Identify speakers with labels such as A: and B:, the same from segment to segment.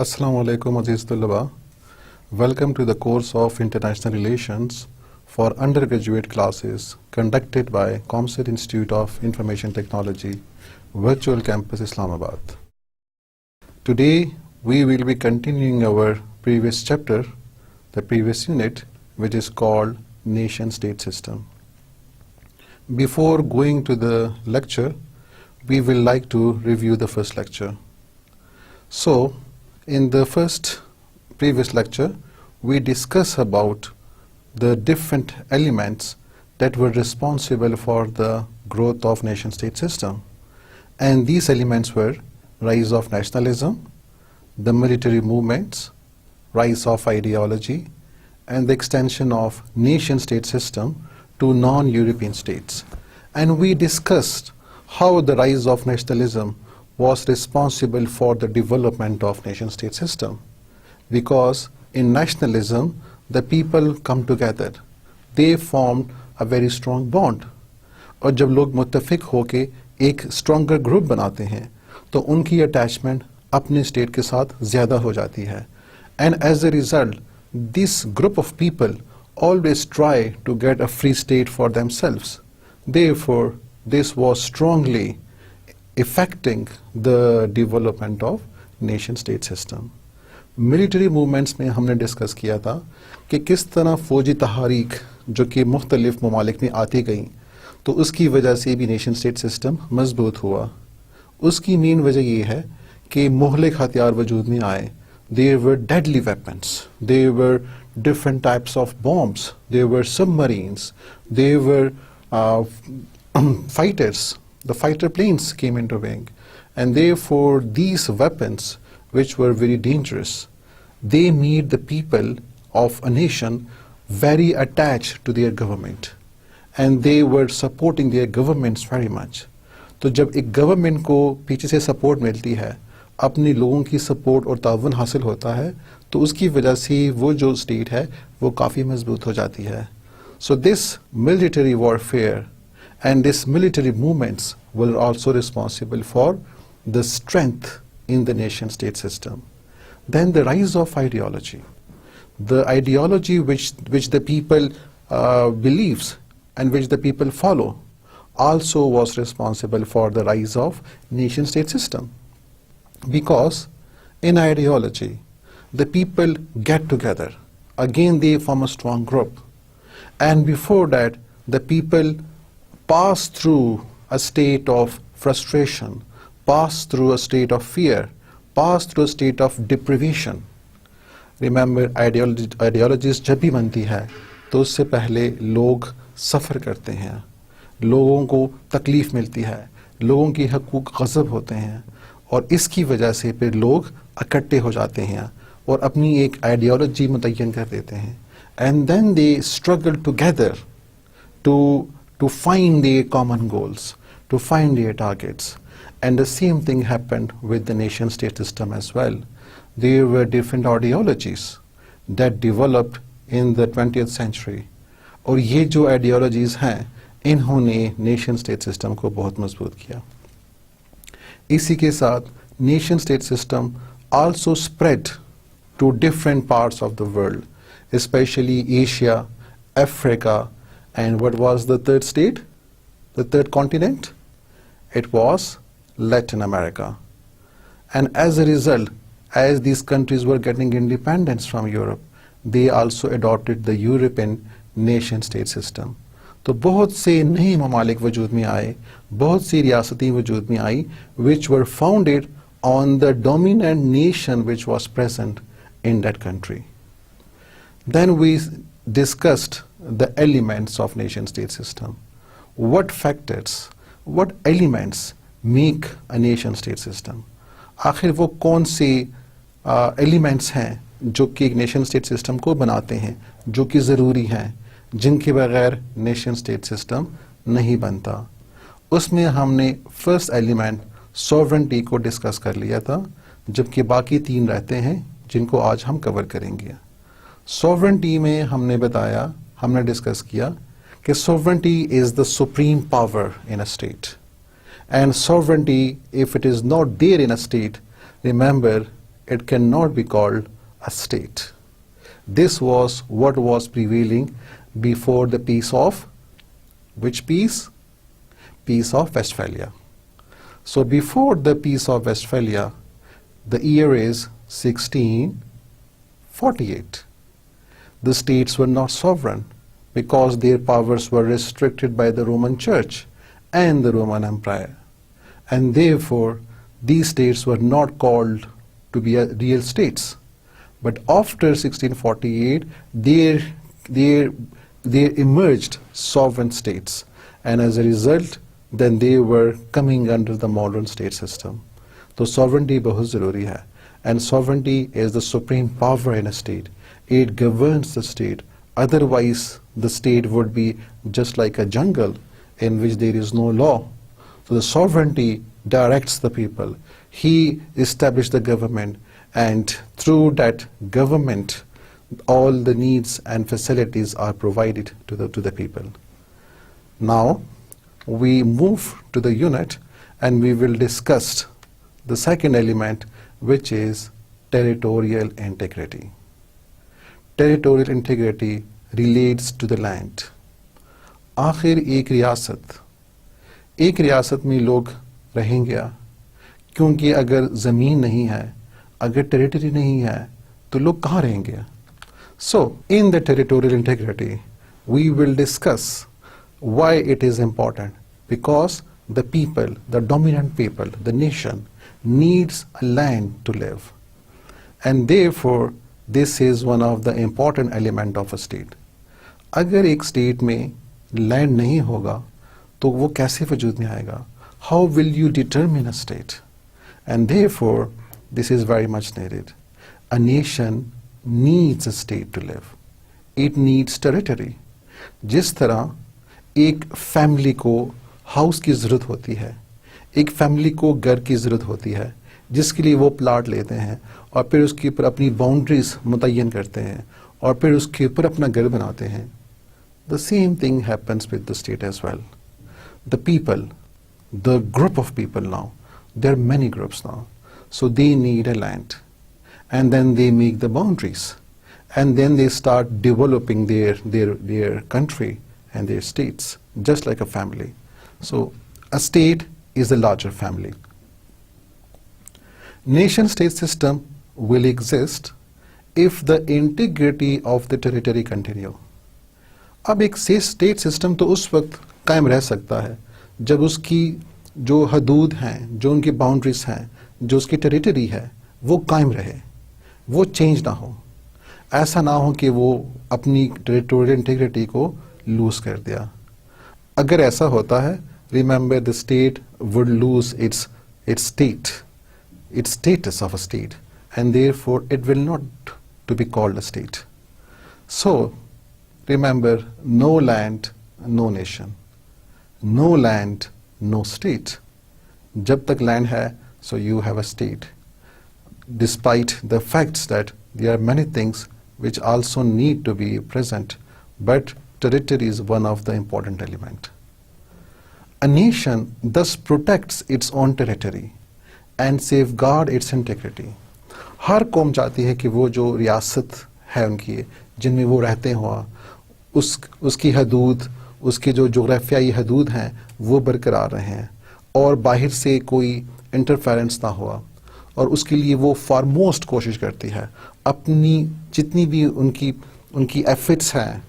A: Assalamu alaikum Aziz Tullaba. Welcome to the course of International Relations for undergraduate classes conducted by ComSet Institute of Information Technology, Virtual Campus Islamabad. Today we will be continuing our previous chapter, the previous unit, which is called Nation-State System. Before going to the lecture, we will like to review the first lecture. So, in the previous lecture, we discussed about the different elements that were responsible for the growth of nation-state system. And these elements were rise of nationalism, the military movements, rise of ideology, and the extension of nation-state system to non-European states. And we discussed how the rise of nationalism was responsible for the development of nation-state system, because in nationalism the people come together, they formed a very strong bond. और जब लोग मुत्तफिक होके एक stronger group बनाते हैं तो उनकी attachment अपने state के साथ ज़्यादा हो जाती है, and as a result this group of people always try to get a free state for themselves. Therefore this was strongly affecting the development of nation-state system. Military movements में हमने discuss किया था कि किस तरह फौजी तहारीक जो कि मुख्तलिफ ममालिक में आती गई तो उसकी वजह से भी नेशन स्टेट सिस्टम मजबूत हुआ. उसकी मेन वजह ये है कि मुहलिक हथियार वजूद में आए. There were deadly weapons, there were different types of bombs, there were submarines, there were fighters. The fighter planes came into being, and therefore these weapons, which were very dangerous, they made the people of a nation very attached to their government, and they were supporting their governments very much. तो जब एक government को पीछे से support मिलती है, अपने लोगों की सपोर्ट और ताउन हासिल होता है, तो उसकी वजह से वो जो स्टेट है वो काफ़ी मजबूत हो जाती है. So this military warfare and this military movements were also responsible for the strength in the nation-state system. Then the rise of ideology. The ideology which the people believes and which the people follow also was responsible for the rise of nation-state system. Because in ideology, the people get together. Again, they form a strong group. And before that, the people pass through a state of frustration, pass through a state of fear, pass through a state of deprivation. Remember, ideologies जब भी बनती है तो उससे पहले लोग सफ़र करते हैं, लोगों को तकलीफ़ मिलती है, लोगों की हकूक़ ग़ज़ब होते हैं, और इसकी वजह से फिर लोग इकट्ठे हो जाते हैं और अपनी एक आइडियोलॉजी मुतय्यन कर देते हैं. And then they struggle together to find their common goals, to find their targets. And the same thing happened with the nation-state system as well. There were different ideologies that developed in the 20th century. और ये जो ideologies हैं, इन्होंने nation-state system को बहुत मजबूत किया. इसी के साथ nation-state system also spread to different parts of the world, especially Asia, Africa, and what was the third state? The third continent? It was Latin America. And as a result, as these countries were getting independence from Europe, they also adopted the European nation-state system. तो बहुत से नए ममालिक वजूद में आए, बहुत सी रियासतें वजूद में आई, which were founded on the dominant nation which was present in that country. Then we discussed the elements of nation-state system. What factors, what elements make a nation-state system? आखिर वो कौन से elements हैं जो कि एक nation-state system को बनाते हैं, जो कि ज़रूरी हैं, जिनके बगैर nation-state system नहीं बनता. उसमें हमने first element sovereignty को डिस्कस कर लिया था, जबकि बाकी तीन रहते हैं जिनको आज हम कवर करेंगे. Sovereignty में हमने बताया, हमने डिस्कस किया कि sovereignty is the supreme power in a state. And sovereignty, if it is not there in a state, remember, it cannot be called a state. This was what was prevailing before the peace of, which peace? Peace of Westphalia. So before the peace of Westphalia, the year is 1648. The states were not sovereign because their powers were restricted by the Roman Church and the Roman Empire. And therefore, these states were not called to be real states. But after 1648, there emerged sovereign states. And as a result, then they were coming under the modern state system. So sovereignty बहुत ज़रूरी है. And sovereignty is the supreme power in a state. It governs the state. Otherwise, the state would be just like a jungle in which there is no law. So the sovereignty directs the people. He established the government, and through that government, all the needs and facilities are provided to the people. Now, we move to the unit, and we will discuss the second element, which is territorial integrity. Territorial integrity relates to the land. आखिर एक रियासत में लोग रहेंगे, क्योंकि अगर ज़मीन नहीं है, अगर टेरिटरी नहीं है, तो लोग कहाँ रहेंगे? So, in the territorial integrity, we will discuss why it is important. Because the people, the dominant people, the nation, needs a land to live. And therefore, this is one of the important element of a state. अगर एक state में land नहीं होगा तो वो कैसे वजूद में आएगा? How will you determine a state? And therefore, this is very much needed. A nation needs a state to live. It needs territory. जिस तरह एक फैमिली को हाउस की ज़रूरत होती है, एक फैमिली को घर की ज़रूरत होती है, जिसके लिए वो प्लाट लेते हैं और फिर उसके ऊपर अपनी बाउंड्रीज मुतय्यन करते हैं और फिर उसके ऊपर अपना घर बनाते हैं. The same thing happens with the state as well. The people, the group of people now, there are many groups now, so they need a land, and then they make the boundaries, and then they start developing their country and their states, just like a family. So a state is a larger family. Nation-state system will exist if the integrity of the territory continue. अब एक state system तो उस वक्त कायम रह सकता है जब उसकी जो हदूद हैं, जो उनकी बाउंड्रीज हैं, जो उसकी टेरिटरी है, वो कायम रहे, वो चेंज ना हो. ऐसा ना हो कि वो अपनी टेरिटोरियल इंटीग्रिटी को लूज कर दिया. अगर ऐसा होता है, remember the state would lose its status of a state, and therefore it will not to be called a state. So remember, no land, no nation. No land, no state. जब तक land है, so you have a state. Despite the facts that there are many things which also need to be present, but territory is one of the important element. A nation thus protects its own territory and safeguard its integrity. हर कौम चाहती है कि वो जो रियासत है उनकी, जिनमें वो रहते हुआ, उसकी हदूद, उसके जो जोग्राफियाई हदूद हैं, वो बरकरार रहें और बाहर से कोई इंटरफेरेंस ना हुआ. और उसके लिए वो फारमोस्ट कोशिश करती है. अपनी जितनी भी उनकी एफर्ट्स हैं,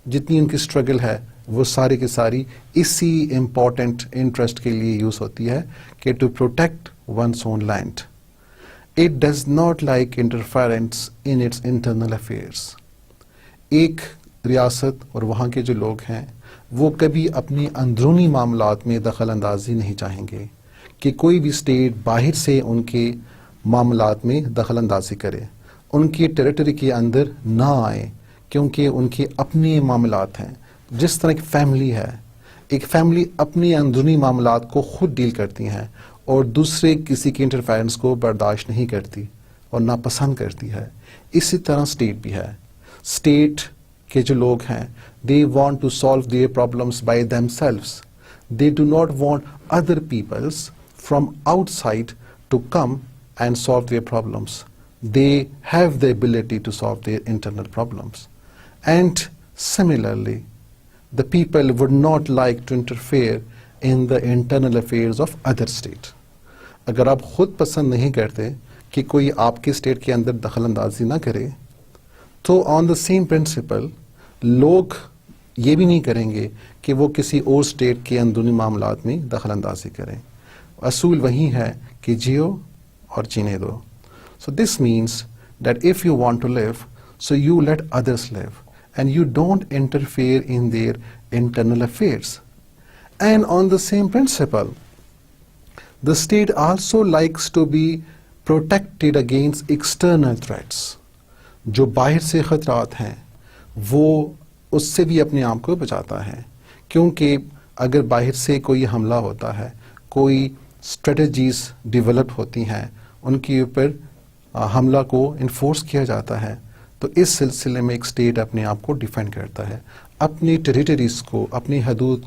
A: जितनी उनकी स्ट्रगल है, वो सारी की सारी इसी इम्पॉर्टेंट इंटरेस्ट के लिए यूज़ होती है कि to protect one's own land. It does not like interference in its internal affairs. एक रियासत और वहाँ के जो लोग हैं, वो कभी अपनी अंदरूनी मामलात में दखल अंदाजी नहीं चाहेंगे कि कोई भी स्टेट बाहर से उनके मामलात में दखल अंदाजी करे, उनकी टेरिटरी के अंदर ना आए, क्योंकि उनके अपने मामलात हैं. जिस तरह की फैमिली है, एक फैमिली अपने अंदरूनी मामलात को खुद डील करती हैं और दूसरे किसी के इंटरफेरेंस को बर्दाश्त नहीं करती और नापसंद करती है. इसी तरह स्टेट भी है. स्टेट के जो लोग हैं, they want to solve their problems by themselves. They do not want other peoples from outside to come and solve their problems. they have the ability to solve their internal problems. And similarly, the people would not like to interfere in the internal affairs of other state. अगर आप खुद पसंद नहीं करते कि कोई आपके state के अंदर दखल अंदाजी ना करे, तो ऑन द सेम प्रिंसिपल लोग ये भी नहीं करेंगे कि वो किसी और स्टेट के अंदरूनी मामलात में दखल अंदाजी करें. असूल वही है कि जियो और जीने दो. So this means that if you want to live, so you let others live and you don't interfere in their internal affairs. And on the same principle, the state also likes to be protected against external threats. जो बाहर से ख़तरात हैं वो उससे भी अपने आप को बचाता है, क्योंकि अगर बाहर से कोई हमला होता है, कोई स्ट्रेटजीज डेवलप होती हैं, उनके ऊपर हमला को इन्फोर्स किया जाता है, तो इस सिलसिले में एक स्टेट अपने आप को डिफेंड करता है, अपनी टेरिटरीज को, अपनी हदूद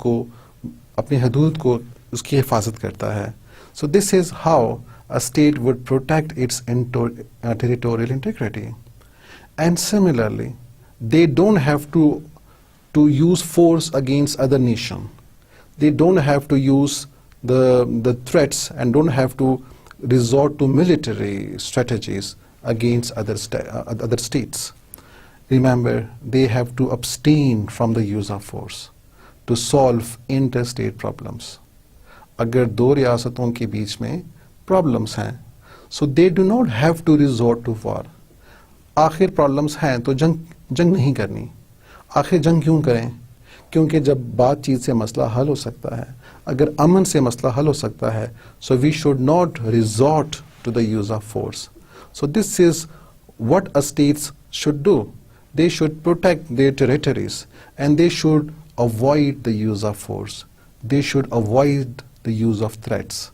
A: को उसकी हिफाजत करता है. So this is how a state would protect it's territorial integrity. And similarly they don't have to use force against other nation. They don't have to use the threats and don't have to resort to military strategies against other states. Remember, they have to abstain from the use of force to solve interstate problems. अगर दो रियासतों के बीच में problems हैं, so they do not have to resort to war. आखिर problems हैं तो जंग नहीं करनी. आखिर जंग क्यों करें? क्योंकि जब बातचीत से मसला हल हो सकता है, अगर अमन से मसला हल हो सकता है, so we should not resort to the use of force. So this is what a states should do. They should protect their territories and they should avoid the use of force. They should avoid the use of threats.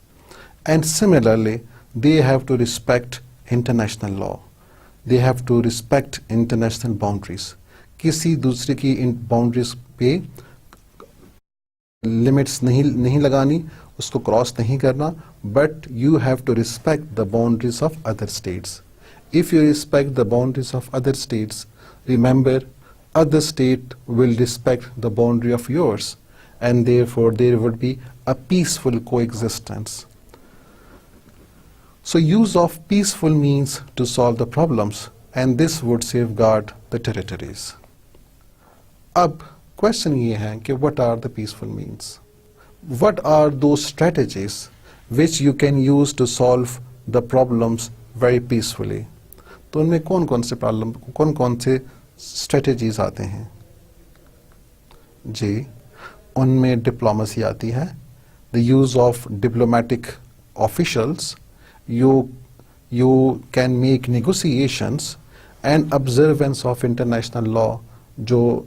A: And similarly they have to respect international law. They have to respect international boundaries. किसी दूसरे की इन boundaries पे limits नहीं लगानी, उसको cross नहीं करना, but you have to respect the boundaries of other states. If you respect the boundaries of other states, remember, other state will respect the boundary of yours, and therefore there would be a peaceful coexistence. So use of peaceful means to solve the problems, and this would safeguard the territories. अब question ये है कि what are the peaceful means? What are those strategies which you can use to solve the problems very peacefully? तो उनमें कौन कौन से strategies आते हैं? जी, उनमें diplomacy आती है, the use of diplomatic officials. You can make negotiations and observance of international law. जो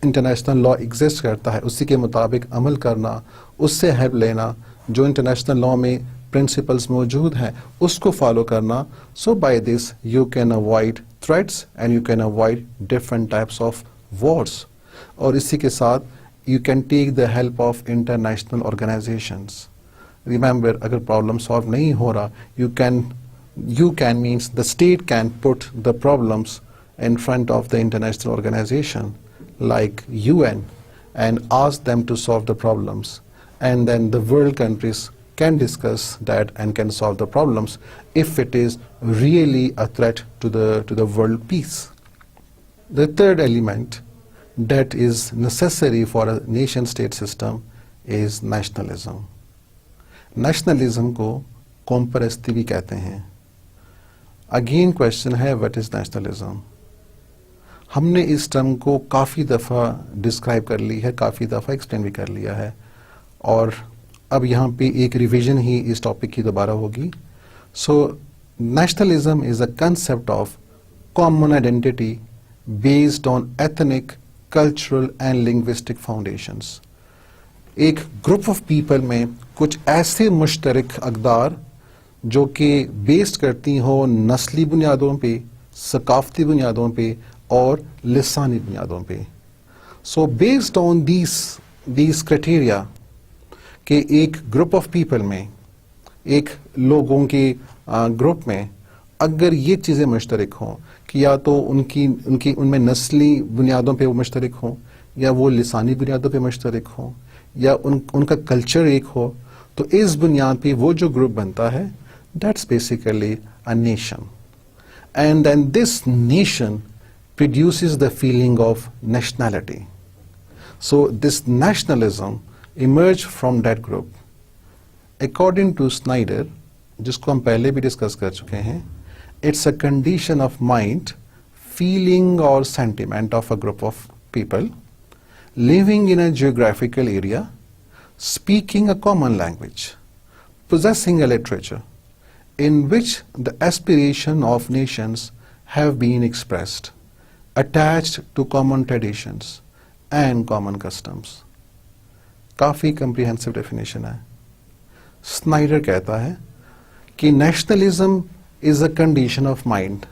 A: international law exist करता है उसी के मुताबिक अमल करना, उससे हेल्प लेना, जो international law में principles मौजूद हैं उसको follow करना. So by this you can avoid threats and you can avoid different types of wars. और इसी के साथ you can take the help of international organizations. Remember, अगर problem solve नहीं हो रहा, you can means the state can put the problems in front of the international organization like UN and ask them to solve the problems, and then the world countries can discuss that and can solve the problems if it is really a threat to the world peace. The third element that is necessary for a nation state system is nationalism. Nationalism को कौमपरस्ती भी कहते हैं. Again question है what is nationalism. हमने इस term को काफ़ी दफ़ा डिस्क्राइब कर ली है, काफ़ी दफ़ा एक्सप्लेन भी कर लिया है, और अब यहाँ पे एक रिवीजन ही इस टॉपिक की दोबारा होगी. So nationalism is a concept of common identity based on ethnic, cultural and linguistic foundations. एक ग्रुप ऑफ पीपल में कुछ ऐसे मुश्तरक अक़दार जो कि बेस्ड करती हो नस्ली बुनियादों पे, सकाफ़ती बुनियादों पे और लिसानी बुनियादों पे. So based on these criteria कि एक ग्रुप ऑफ पीपल में, एक लोगों के ग्रुप में अगर ये चीज़ें मुश्तरक हों कि या तो उनकी उनकी उनमें नस्ली बुनियादों पे वो मुश्तरक हों, या वो लिसानी बुनियादों पे मुश्तरक हों, या उनका कल्चर एक हो, तो इस बुनियाद पे वो जो ग्रुप बनता है, that's basically a nation. And then this nation produces the feeling of nationality. So this nationalism emerged from that group. According to Snyder, जिसको हम पहले भी डिस्कस कर चुके हैं, it's a condition of mind, feeling or sentiment of a group of people living in a geographical area, speaking a common language, possessing a literature, in which the aspiration of nations have been expressed, attached to common traditions and common customs. काफ़ी comprehensive definition है. Snyder कहता है कि nationalism is a condition of mind,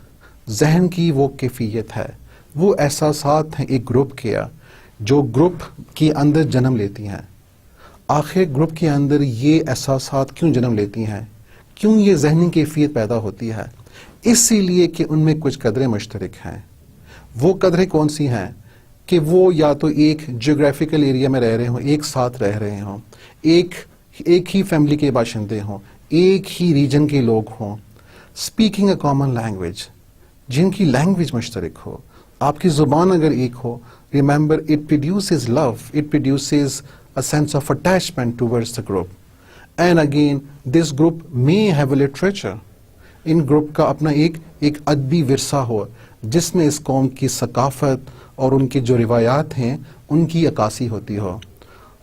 A: जहन की वो कैफियत है, वो एहसासात हैं एक ग्रुप के जो ग्रुप के अंदर जन्म लेती हैं. आखिर ग्रुप के अंदर ये एहसासात क्यों जन्म लेती हैं, क्यों ये जहनी कैफियत पैदा होती है? इसीलिए कि उनमें कुछ कदरें मुश्तरक हैं. वो कदरें कौन सी हैं कि वो या तो एक जियोग्राफिकल एरिया में रह रहे हों, एक साथ रह रहे हों, एक ही फैमिली के बाशिंदे हों, एक ही रीजन के लोग हों, स्पीकिंग अ कॉमन लैंग्वेज, जिनकी लैंग्वेज मुश्तरक हो, आपकी ज़ुबान अगर एक हो, remember it produces love, it produces a sense of attachment towards the group. And again this group may have a literature, in group का अपना एक अदबी विरसा हो जिसमें इस कौम की सकाफत और उनकी जो रिवायात हैं उनकी अक्कासी होती हो.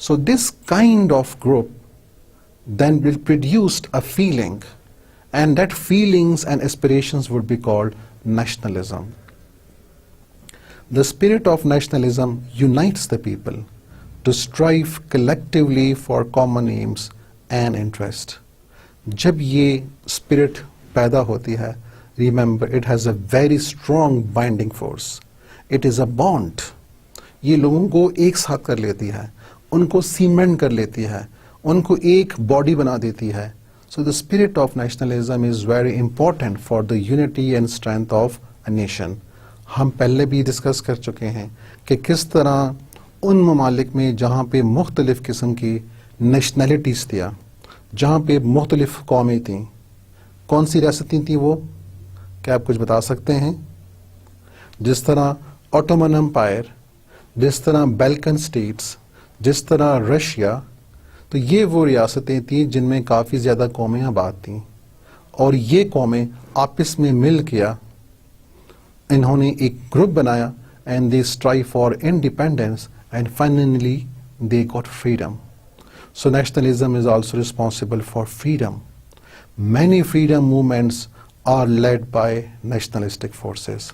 A: सो this kind of group then will produce a feeling, and that feelings and aspirations would be called nationalism. The spirit of nationalism unites the people to strive collectively for common aims and interest. जब ये spirit पैदा होती है, remember it has a very strong binding force. It is a bond. ये लोगों को एक साथ कर लेती है, उनको सीमेंट कर लेती है, उनको एक बॉडी बना देती है. So the spirit of nationalism is very important for the unity and strength of a nation. हम पहले भी डिस्कस कर चुके हैं कि किस तरह उन ममालिक में जहाँ पे मुख्तलिफ़ किस्म की नेशनलिटीज़ थी, जहाँ पे मुख्तलिफ़ कौमें थीं, कौन सी रियासतें थीं वो, क्या आप कुछ बता सकते हैं? जिस तरह ऑटोमन एम्पायर, जिस तरह बैल्कन स्टेट्स, जिस तरह रशिया, तो ये वो रियासतें थीं जिनमें काफ़ी ज़्यादा कौमें आबाद थीं, और ये कौमें आपस में मिल किया इन्होंने एक ग्रुप बनाया, and they strive for independence and finally they got freedom. So nationalism is also responsible for freedom. Many freedom movements are led by nationalistic forces.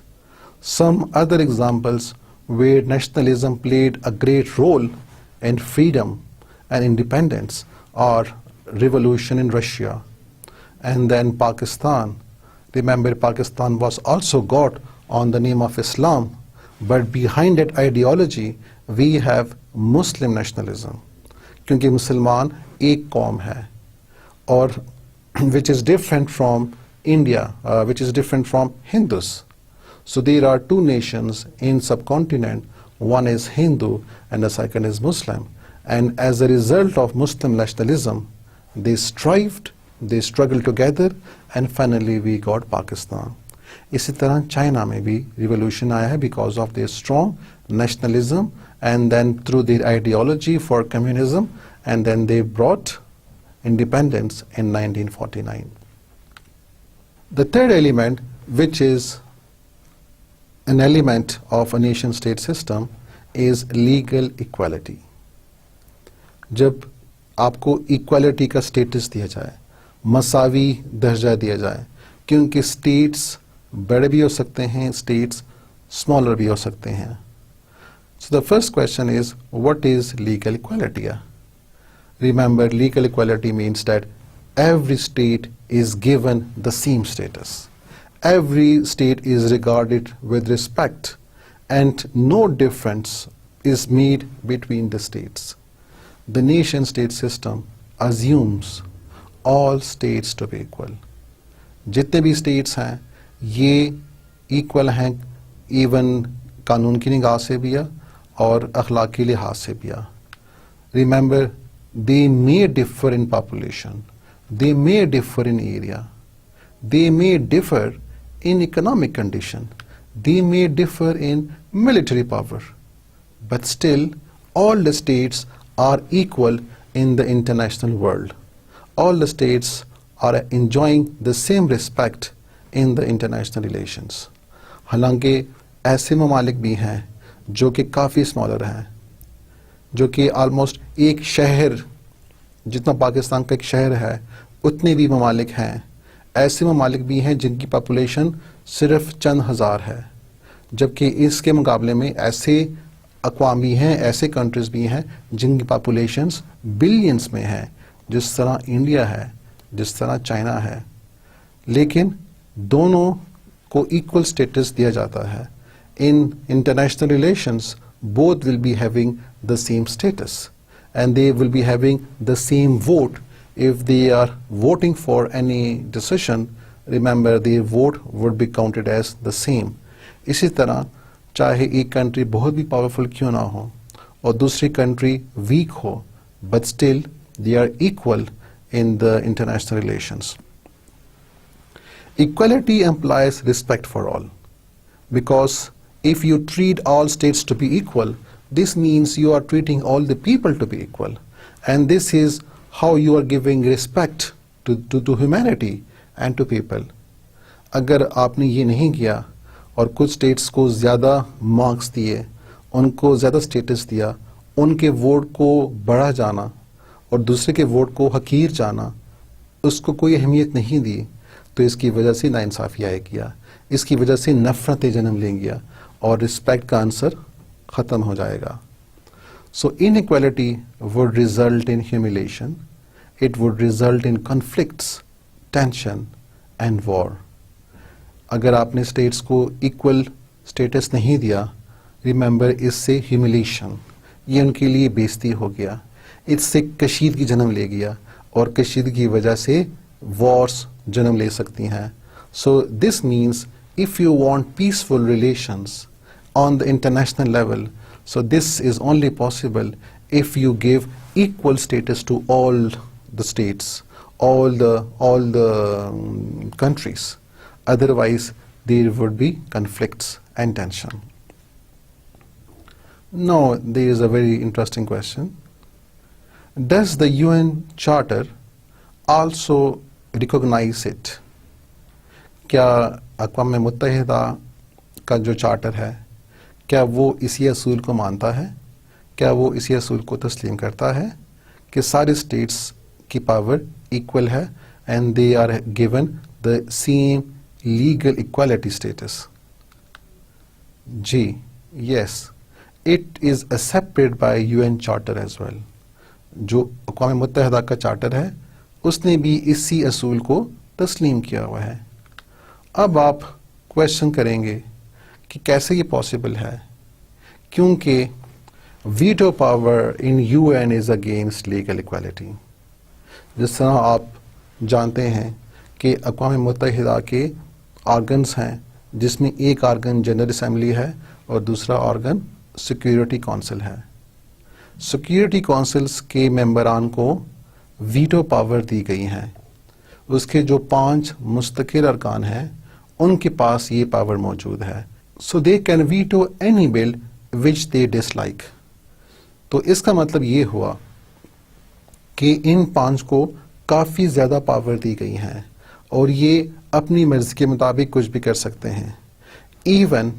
A: Some other examples where nationalism played a great role in freedom and independence are revolution in Russia and then Pakistan. Remember, Pakistan was also got on the name of Islam, but behind that ideology we have Muslim nationalism, क्योंकि मुसलमान एक कौम है और which is different from India, which is different from Hindus. So there are two nations in subcontinent, one is Hindu and the second is Muslim, and as a result of Muslim nationalism they strived, they struggled together, and finally we got Pakistan. इसी तरह China में भी revolution आया है because of their strong nationalism, and then through their ideology for communism, and then they brought independence in 1949. The third element, which is an element of a nation-state system, is legal equality. जब आपको equality का status दिया जाए, मसावी दर्जा दिया जाए, क्योंकि states बड़े भी हो सकते हैं, states smaller भी हो सकते हैं. So the first question is, what is legal equality? Remember, legal equality means that every state is given the same status. Every state is regarded with respect, and no difference is made between the states. The nation-state system assumes all states to be equal. जितने भी states हैं ये equal हैं even कानून की निगाह से भी और अखलाकी लिहाज से भी। Remember, they may differ in population, they may differ in area, they may differ in economic condition, they may differ in military power, but still all the states are equal in the international world. All the states are enjoying the same respect in the international relations. हालांकि ऐसे ममालिक भी हैं जो कि काफ़ी smaller हैं, जो कि आलमोस्ट एक शहर जितना पाकिस्तान का एक शहर है उतने भी ममालिक हैं। ऐसे ममालिक भी हैं जिनकी पॉपुलेशन सिर्फ चंद हज़ार है, जबकि इसके मुकाबले में ऐसे अक़वाम भी हैं, ऐसे कंट्रीज़ भी हैं जिनकी पॉपुलेशंस बिलियंस में हैं, जिस तरह इंडिया है, जिस तरह चाइना है। लेकिन दोनों को इक्वल स्टेटस दिया जाता है। In international relations both will be having the same status and they will be having the same vote. If they are voting for any decision, remember their vote would be counted as the same. इसी तरह चाहे एक country बहुत भी powerful क्यों ना हो और दूसरी कंट्री वीक हो, but still they are equal in the international relations. Equality implies respect for all, because if you treat all states to be equal, this means you are treating all the people to be equal, and this is how you are giving respect to humanity and to people. अगर आपने ये नहीं किया और कुछ states को ज़्यादा marks दिए, उनको ज़्यादा स्टेटस दिया, उनके वोट को बढ़ा जाना और दूसरे के वोट को हकीर जाना, उसको कोई अहमियत नहीं दी, तो इसकी वजह से नाइंसाफ़ी आएगी, इसकी वजह से नफ़रतें जन्म लेंगी और रिस्पेक्ट का आंसर ख़त्म हो जाएगा. So inequality would result in humiliation, it would result in conflicts, tension and war. अगर आपने स्टेट्स को इक्वल स्टेटस नहीं दिया, रिमेंबर इससे ह्यूमिलेशन, ये उनके लिए बेइज्जती हो गया, इससे कशीदगी जन्म ले गया और कशीदगी की वजह से वॉर्स जन्म ले सकती हैं. So this means if you want peaceful relations on the international level, so this is only possible if you give equal status to all the states, all the countries. Otherwise, there would be conflicts and tension. Now, there is a very interesting question. Does the UN Charter also recognize it? क्या अक़वाम मुत्तहिदा का जो charter है, क्या वो इसी असूल को मानता है? क्या वो इसी असूल को तस्लीम करता है कि सारी स्टेट्स की पावर इक्वल है and they are given the same legal equality status? जी, yes, it is accepted by UN charter as well. जो अक़वाम मुत्तहिदा का चार्टर है उसने भी इसी असूल को तस्लीम किया हुआ है. अब आप क्वेश्चन करेंगे कि कैसे ये पॉसिबल है, क्योंकि veto power in UN is against legal equality. जिस तरह आप जानते हैं कि अक़वाम मुत्तहिदा के ऑर्गन्स हैं, जिसमें एक ऑर्गन जनरल असेंबली है और दूसरा ऑर्गन सिक्योरिटी काउंसिल है. सिक्योरिटी काउंसिल्स के मेंबरान को वीटो पावर दी गई हैं. उसके जो 5 मुस्तकिल अरकान हैं उनके पास ये पावर मौजूद है. So they can veto any bill which they dislike. तो इसका मतलब ये हुआ कि इन 5 को काफ़ी ज़्यादा पावर दी गई हैं और ये अपनी मर्ज़ी के मुताबिक कुछ भी कर सकते हैं. Even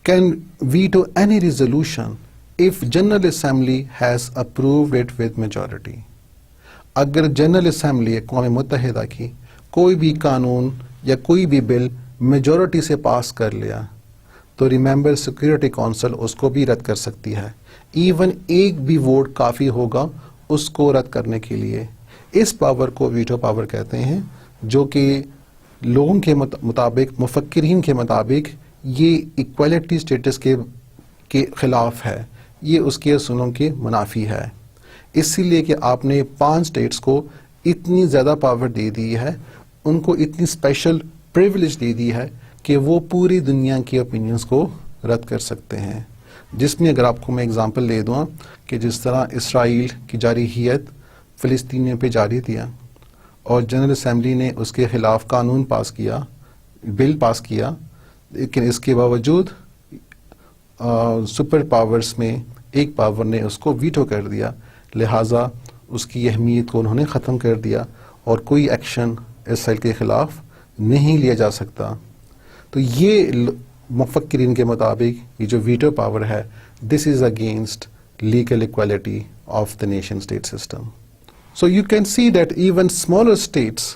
A: can veto any resolution if general assembly has approved it with majority. अगर जनरल असेंबली अक़वाम मुत्तहिदा की कोई भी कानून या कोई भी बिल मेजॉरिटी से पास कर लिया, तो रिमेंबर सिक्योरिटी काउंसिल उसको भी रद्द कर सकती है. इवन एक भी वोट काफ़ी होगा उसको रद्द करने के लिए. इस पावर को वीटो पावर कहते हैं, जो कि लोगों के मुताबिक, मुफक्किरीन के मुताबिक ये इक्वालिटी स्टेटस के ख़िलाफ़ है, ये उसके असूलों के मुनाफी है. इसीलिए कि आपने 5 स्टेट्स को इतनी ज़्यादा पावर दे दी है, उनको इतनी स्पेशल प्रिविलेज दे दी है कि वो पूरी दुनिया के ओपिनियंस को रद्द कर सकते हैं। जिसमें अगर आपको मैं एग्जांपल दे दूँ कि जिस तरह इसराइल की जारहियत फ़िलिस्तीनियों पे जारी दिया और जनरल असेंबली ने उसके ख़िलाफ़ कानून पास किया, बिल पास किया, लेकिन इसके बावजूद सुपर पावर्स में एक पावर ने उसको वीटो कर दिया, लिहाजा उसकी अहमियत को उन्होंने ख़त्म कर दिया और कोई एक्शन इसराइल के ख़िलाफ़ नहीं लिया जा सकता। तो ये मुफक्किरीन के मुताबिक ये जो वीटो पावर है, this is against legal equality of the nation state system. So you can see that even smaller states,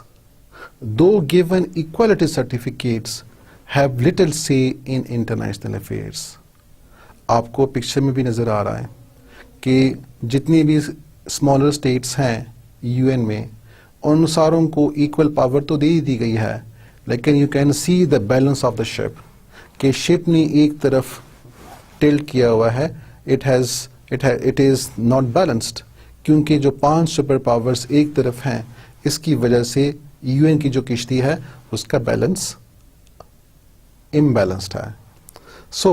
A: though given equality certificates, have little say in international affairs. आपको पिक्चर में भी नज़र आ रहा है कि जितनी भी स्मॉलर स्टेट्स हैं यूएन में, उन सारों को इक्वल पावर तो दे दी गई है, लेकिन you can see the balance of the ship, कि शिप ने एक तरफ टिल्ट किया हुआ है, इट इज़ नॉट बैलेंस्ड, क्योंकि जो 5 सुपर पावर्स एक तरफ हैं, इसकी वजह से यूएन की जो किश्ती है उसका बैलेंस इम्बैलेंस्ड है। So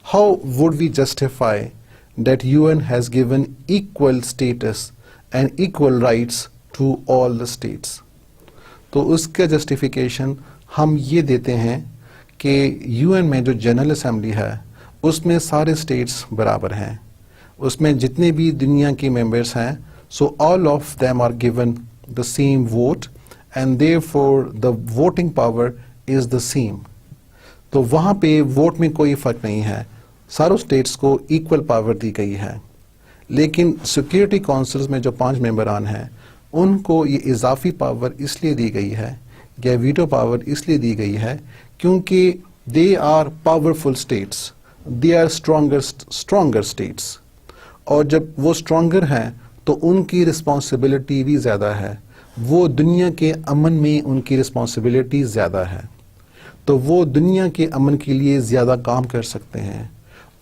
A: how would we justify that UN has given equal status and equal rights to all the states? तो उसका जस्टिफिकेशन हम ये देते हैं कि यूएन में जो जनरल असेंबली है उसमें सारे स्टेट्स बराबर हैं, उसमें जितने भी दुनिया के मेंबर्स हैं, so all of them are given the same vote and therefore the voting power is the same. तो वहाँ पे वोट में कोई फ़र्क नहीं है, सारों स्टेट्स को इक्वल पावर दी गई है। लेकिन सिक्योरिटी काउंसिल्स में जो 5 मेंबरान हैं, उनको ये इजाफी पावर इसलिए दी गई है या वीटो पावर इसलिए दी गई है क्योंकि they are powerful states, they are stronger states, और जब वो स्ट्रॉन्गर हैं तो उनकी रिस्पॉन्सिबिलिटी भी ज़्यादा है, वो दुनिया के अमन में उनकी रिस्पॉन्सिबिलिटी ज़्यादा है, तो वो दुनिया के अमन के लिए ज़्यादा काम कर सकते हैं,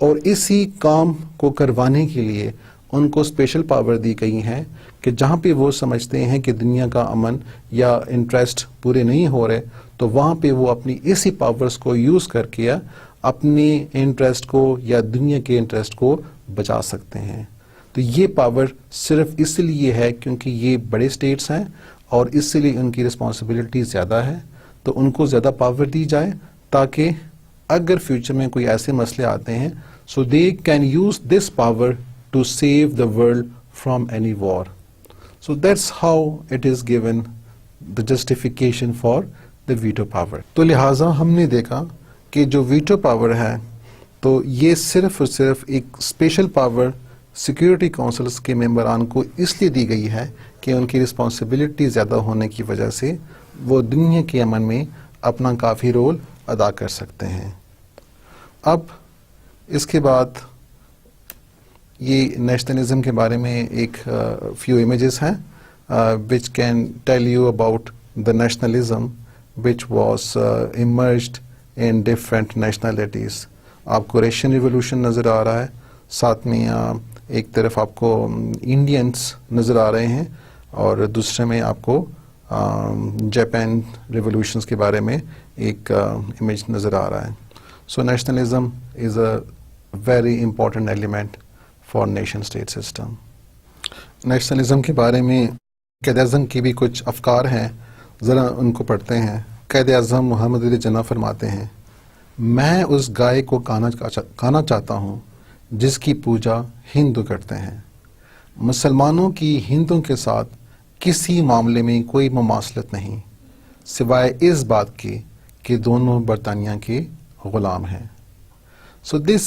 A: और इसी काम को करवाने के लिए उनको स्पेशल पावर दी गई हैं कि जहाँ पे वो समझते हैं कि दुनिया का अमन या इंटरेस्ट पूरे नहीं हो रहे, तो वहाँ पे वो अपनी इसी पावर्स को यूज़ करके अपने इंटरेस्ट को या दुनिया के इंटरेस्ट को बचा सकते हैं। तो ये पावर सिर्फ इसलिए है क्योंकि ये बड़े स्टेट्स हैं और इसलिए उनकी रिस्पॉन्सिबिलिटी ज़्यादा है, तो उनको ज़्यादा पावर दी जाए ताकि अगर फ्यूचर में कोई ऐसे मसले आते हैं, so they can use this power to save the world from any war. So that's how it is given the justification for the veto power. तो लिहाजा हमने देखा कि जो वीटो पावर है, तो ये सिर्फ और सिर्फ एक स्पेशल पावर सिक्योरिटी काउंसिल्स के मेंबरान को इसलिए दी गई है कि उनकी रिस्पॉन्सिबिलिटी ज़्यादा होने की वजह से वो दुनिया के अमन में अपना काफ़ी रोल अदा कर सकते हैं। अब इसके बाद ये नेशनलिज्म के बारे में एक फ्यू इमेजेस हैं which can tell you about the nationalism which was emerged in different nationalities. आपको रशियन रिवोल्यूशन नज़र आ रहा है, साथ में एक तरफ आपको इंडियंस नज़र आ रहे हैं और दूसरे में आपको जापान रिवोल्यूशंस के बारे में एक इमेज नज़र आ रहा है। So nationalism is a very important element for nation state system. Nationalism के बारे में क़ायद आज़म की भी कुछ अफकार हैं, ज़रा उनको पढ़ते हैं। क़ायद आज़म मोहम्मद अली जिन्ना फरमाते हैं, मैं उस गाय को खाना चाहता हूँ जिसकी पूजा हिंदू करते हैं। मुसलमानों की हिंदुओं के साथ किसी मामले में कोई मुमासलत नहीं, सिवाय इस बात के कि दोनों बरतानिया के ग़ुलाम हैं। So this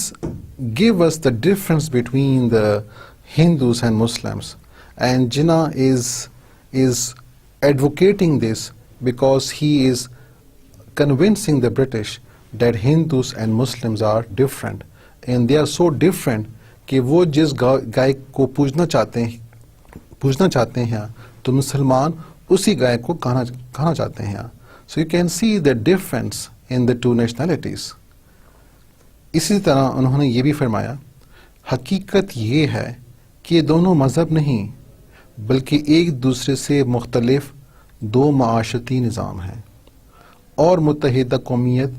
A: give us the difference between the Hindus and Muslims, and Jinnah is advocating this because he is convincing the British that Hindus and Muslims are different, and they are so different कि वो जिस गाय को पूजना चाहते हैं तो मुसलमान उसी गाय को खाना चाहते हैं। So you can see the difference in the two nationalities. इसी तरह उन्होंने ये भी फरमाया, हकीकत ये है कि ये दोनों मज़हब नहीं बल्कि एक दूसरे से मुख्तलिफ दो माशरती निज़ाम हैं, और मुत्तहिदा कौमियत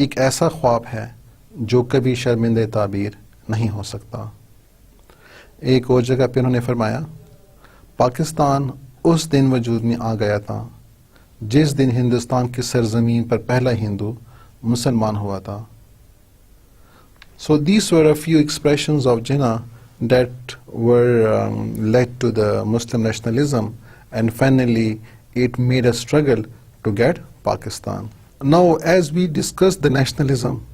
A: एक ऐसा ख्वाब है जो कभी शर्मिंदे ताबीर नहीं हो सकता। एक और जगह पे उन्होंने फरमाया, पाकिस्तान उस दिन वजूद में आ गया था जिस दिन हिंदुस्तान की सरजमीन पर पहला हिंदू मुसलमान हुआ था। So these were a few expressions of Jinnah that were led to the Muslim nationalism, and finally it made a struggle to get Pakistan. Now, as we discuss the nationalism,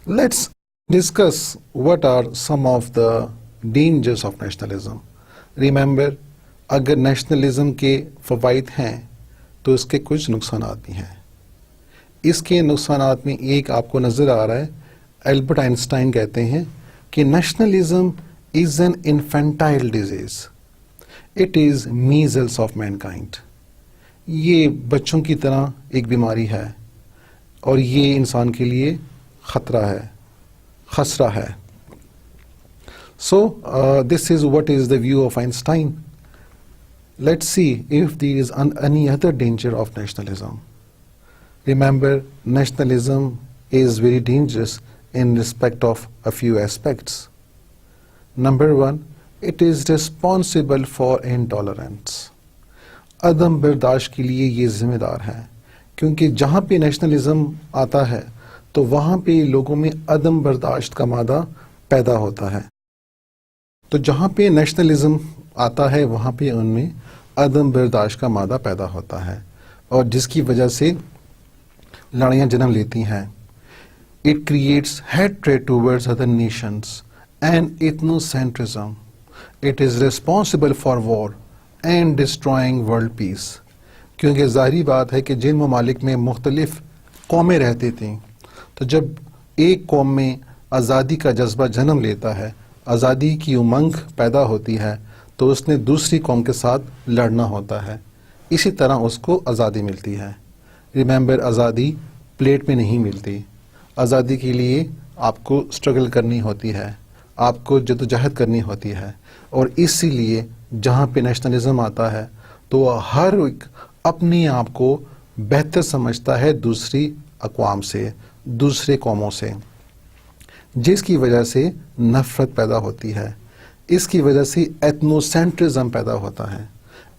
A: let's discuss what are some of the dangers of nationalism. Remember, अगर nationalism के फ़वाइद हैं तो इसके कुछ नुकसानात भी हैं। इसके नुकसानात में एक आपको नज़र आ रहा है, एल्बर्ट आइंस्टाइन कहते हैं कि nationalism is an infantile disease, it is measles of Mankind. ये बच्चों की तरह एक बीमारी है और ये इंसान के लिए खतरा है, खसरा है। So this is what is the view of Einstein. Let's see if there is any other danger of nationalism. Remember, nationalism is very dangerous in respect of a few aspects. Number one, it is responsible for intolerance. अदम बर्दाश्त के लिए ये जिम्मेदार है, क्योंकि जहाँ पे nationalism आता है तो वहाँ पे लोगों में अदम बर्दाश्त का मादा पैदा होता है। तो जहाँ पे नेशनलिज्म आता है वहाँ पे उनमें अदम बर्दाश्त का मादा पैदा होता है और जिसकी वजह से लड़ाइयाँ जन्म लेती हैं। It creates hatred towards other nations and ethnocentrism. It is responsible for war and destroying world peace. क्योंकि ज़ाहिरी बात है कि जिन ममालिक में मुख्तलिफ कौमें रहती थीं, तो जब एक कौम में आज़ादी का जज्बा जन्म लेता है, आज़ादी की उमंग पैदा होती है, तो उसने दूसरी कौम के साथ लड़ना होता है। इसी तरह उसको आज़ादी मिलती है। रिमेंबर, आज़ादी प्लेट में नहीं मिलती। आज़ादी के लिए आपको स्ट्रगल करनी होती है, आपको जद्दोजहद करनी होती है। और इसीलिए जहाँ पे नेशनलिज्म आता है तो हर एक अपने आप को बेहतर समझता है दूसरी अक़वाम से, दूसरे कौमों से, जिसकी वजह से नफ़रत पैदा होती है। इसकी वजह से एथनोसेंट्रिज्म पैदा होता है।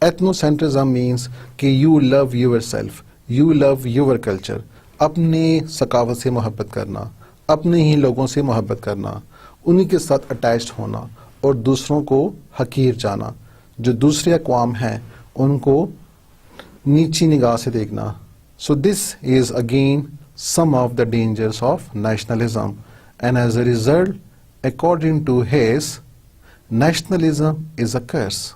A: एथनोसेंट्रिज्म मीन्स कि you love your self, you love your culture, अपने सकावत से मोहब्बत करना, अपने ही लोगों से मोहब्बत करना, उन्हीं के साथ अटैच्ड होना और दूसरों को हकीर जाना, जो दूसरे अक़वाम हैं उनको नीची निगाह से देखना। So this is again some of the dangers of nationalism, and as a result, according to Hayes, nationalism is a curse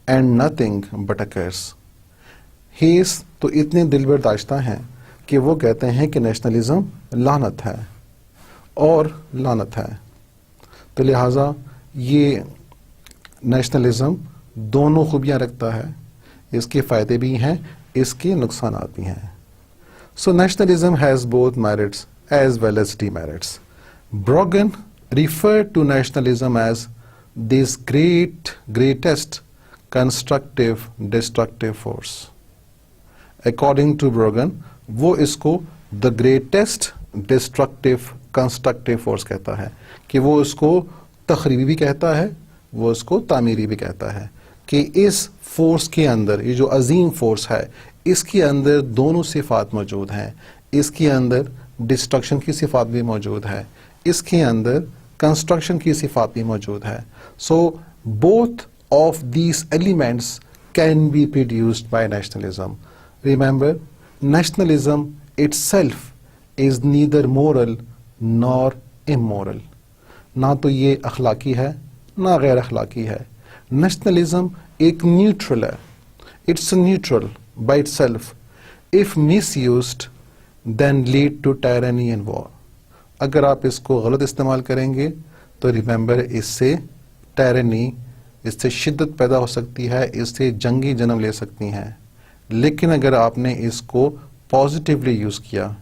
A: and nothing but a curse. Hayes तो इतने दिलबर्दाश्ता हैं कि वो कहते हैं कि नेशनलिज्म लानत है और लानत है। तो लिहाजा ये नेशनलिज्म दोनों खूबियाँ रखता है, इसके फ़ायदे भी हैं, इसके नुकसानात भी हैं। So nationalism has both merits as well as demerits. Brogan referred to nationalism as this greatest constructive destructive force. According to Brogan, वो इसको the greatest destructive constructive force कहता है, कि वो इसको तखरीबी भी कहता है, वो इसको तामीरी भी कहता है, कि इस फोर्स के अंदर, ये जो अजीम फोर्स है, इसके अंदर दोनों सिफात मौजूद हैं। इसके अंदर डिस्ट्रक्शन की सिफात भी मौजूद है, इसके अंदर कंस्ट्रक्शन की सिफात भी मौजूद है। So both of these elements can be produced by nationalism. Remember, nationalism itself is neither moral nor immoral. ना तो ये अखलाकी है ना गैर अखलाकी है। नेशनलिज्म एक न्यूट्रल है, it's neutral by itself. If misused, then lead to tyranny and war. अगर आप इसको गलत इस्तेमाल करेंगे तो रिमेंबर, इससे टायरनी, इससे शिद्दत पैदा हो सकती है, इससे जंगी जन्म ले सकती हैं। लेकिन अगर आपने इसको पॉजिटिवली यूज़ किया,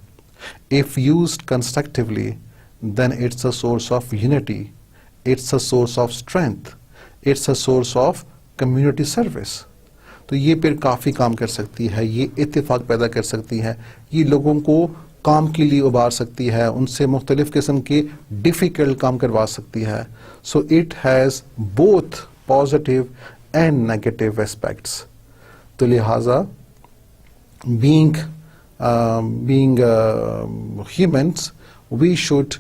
A: if used constructively, then it's a source of unity, it's a source of strength, it's a source of community service. तो ये फिर काफ़ी काम कर सकती है, ये इत्तेफाक पैदा कर सकती है, ये लोगों को काम के लिए उबार सकती है, उनसे मुख्तलिफ़ किस्म के डिफ़िकल्ट काम करवा सकती है. So it has both positive and negative aspects. तो लिहाजा being humans, we should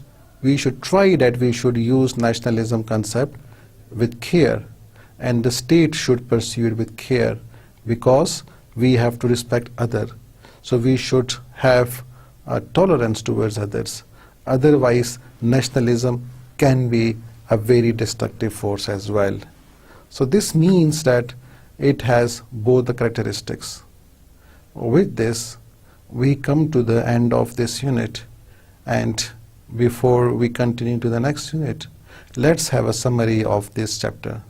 A: try that we should use nationalism concept with care, and the state should pursue it with care, because we have to respect other. So we should have tolerance towards others. Otherwise, nationalism can be a very destructive force as well. So this means that it has both the characteristics. With this, we come to the end of this unit, and before we continue to the next unit, let's have a summary of this chapter.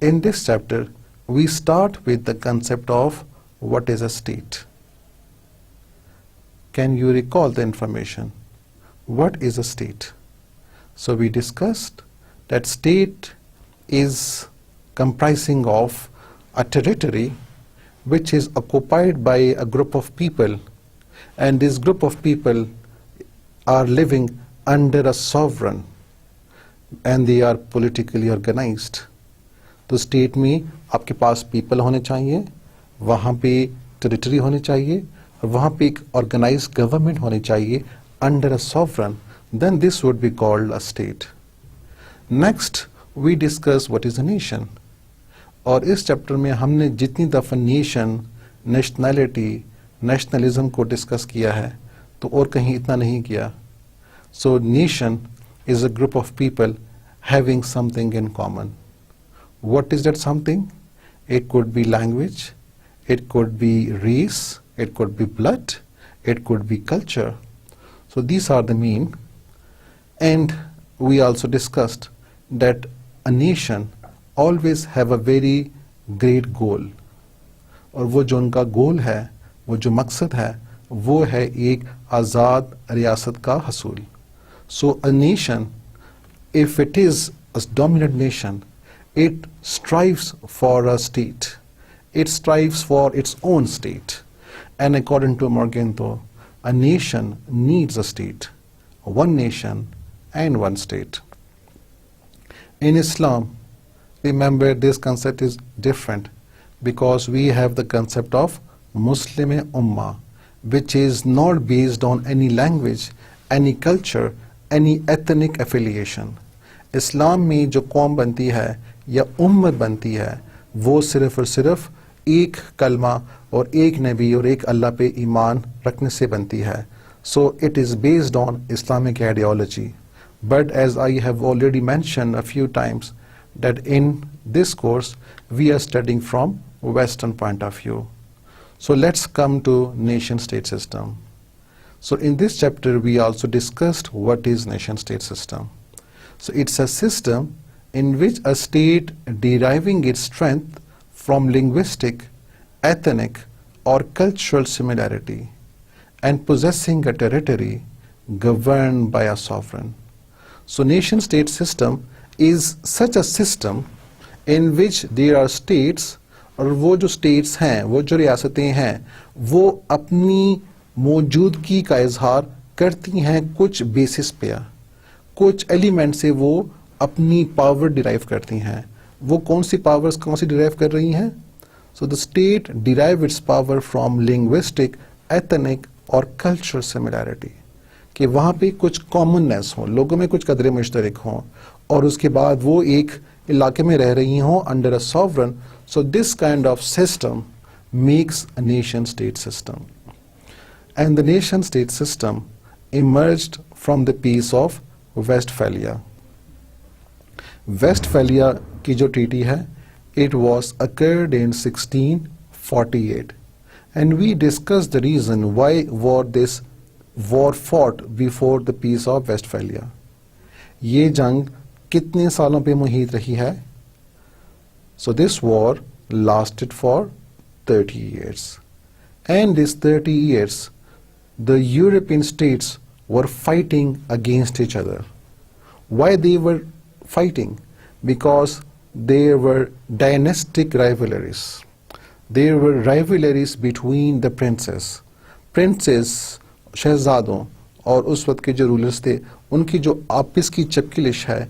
A: In this chapter, we start with the concept of what is a state. Can you recall the information? What is a state? So we discussed that state is comprising of a territory which is occupied by a group of people, and this group of people are living under a sovereign, and they are politically organized. तो state में आपके पास people होने चाहिए, वहाँ पे territory होनी चाहिए, और वहाँ पे एक ऑर्गेनाइज्ड गवर्नमेंट होनी चाहिए under a sovereign. Then this would be called a state. Next we discuss what is a nation. और इस चैप्टर में हमने जितनी दफ़ा नेशन, नेशनैलिटी, नेशनलिज्म को डिस्कस किया है तो और कहीं इतना नहीं किया. So nation is a group of people having something in common. What is that something? It could be language, it could be race, it could be blood, it could be culture. So these are the main. And we also discussed that a nation always have a very great goal. और वो जो उनका गोल है, वो जो मकसद है, वो है एक आज़ाद रियासत का हसूल. So a nation, if it is a dominant nation, it strives for a state. It strives for its own state. And according to Morgenthau, a nation needs a state, one nation and one state. In Islam, remember this concept is different, because we have the concept of Muslim Ummah, which is not based on any language, any culture, any ethnic affiliation. इस्लाम में जो कौम बनती है या उम्मत बनती है वो सिर्फ और सिर्फ एक कलमा और एक नबी और एक अल्लाह पे ईमान रखने से बनती है. So it is based on Islamic ideology. But as I have already mentioned a few times that in this course we are studying from Western point of view. So let's come to nation-state system. So in this chapter we also discussed what is nation-state system. So it's a system in which a state deriving its strength from linguistic, ethnic or cultural similarity and possessing a territory governed by a sovereign. So nation-state system is such a system in which there are states, और वो जो states हैं, वो जो रियासतें हैं, वो अपनी मौजूदगी का इजहार करती हैं कुछ बेसिस पे, कुछ एलिमेंट से वो अपनी पावर डिराइव करती हैं. वो कौन सी पावर्स कौन सी डिराइव कर रही हैं? So the state derive it's power from linguistic, ethnic और कल्चरल सिमिलैरिटी, कि वहाँ पे कुछ कॉमननेस हो, लोगों में कुछ कदरें मुश्तरक हों, और उसके बाद वो एक इलाके में रह रही हों under a sovereign. So this kind of system makes a nation state system. And the nation state system emerged from the peace of Westphalia. Westphalia की जो ट्रीटी है, it was occurred in 1648, and we discuss the reason why this war fought before the peace of Westphalia. ये जंग कितने सालों पे मुहित रही है? So this war lasted for 30 years, and this 30 years the European states were fighting against each other. Why they were fighting? Because there were dynastic rivalries. There were rivalries between the princes शहजादों और उस वक्त के जो rulers थे उनकी जो आपस की चपकिलिश है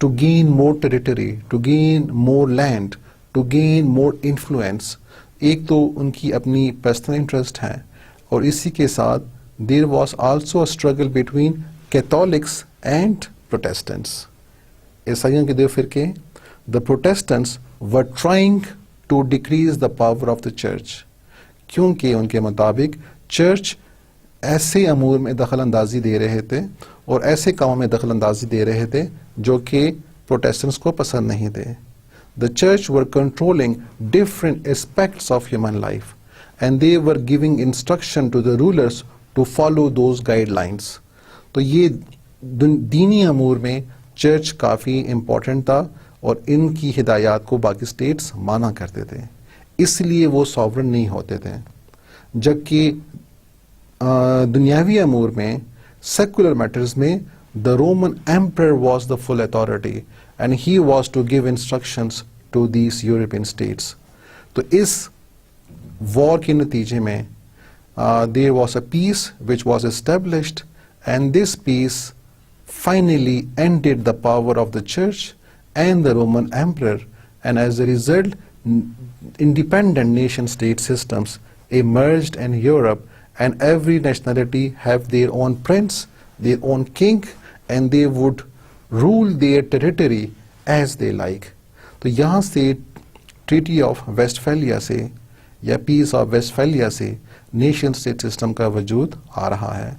A: to gain more territory, to gain more land, to gain more influence. एक तो उनकी अपनी पर्सनल इंटरेस्ट है और इसी के साथ there was also a struggle between Catholics and Protestants. ईसाइयों के दो फिरके, the Protestants were trying to decrease the power of the church, क्योंकि उनके मुताबिक चर्च ऐसे अमूर में दखल अंदाजी दे रहे थे और ऐसे कामों में दखल अंदाजी दे रहे थे जो कि प्रोटेस्टेंट्स को पसंद नहीं थे. The church were controlling different aspects of human life and they were giving instruction to the rulers to follow those guidelines. तो ये दीनी अमूर में चर्च काफ़ी इम्पोर्टेंट था और इनकी हिदायत को बाकी स्टेट्स माना करते थे, इसलिए वो सॉवरन नहीं होते थे. जबकि दुनियावी अमूर में सेकुलर मैटर्स में the Roman emperor was the full authority and he was to give instructions to these European states. तो इस war के नतीजे में there was a peace which was established and this peace finally ended the power of the church and the Roman emperor, and as a result independent nation state systems emerged in Europe and every nationality have their own prince, their own king and they would rule their territory as they like. तो यहाँ से treaty of Westphalia से या piece of Westphalia से nation state system का वजूद आ रहा है.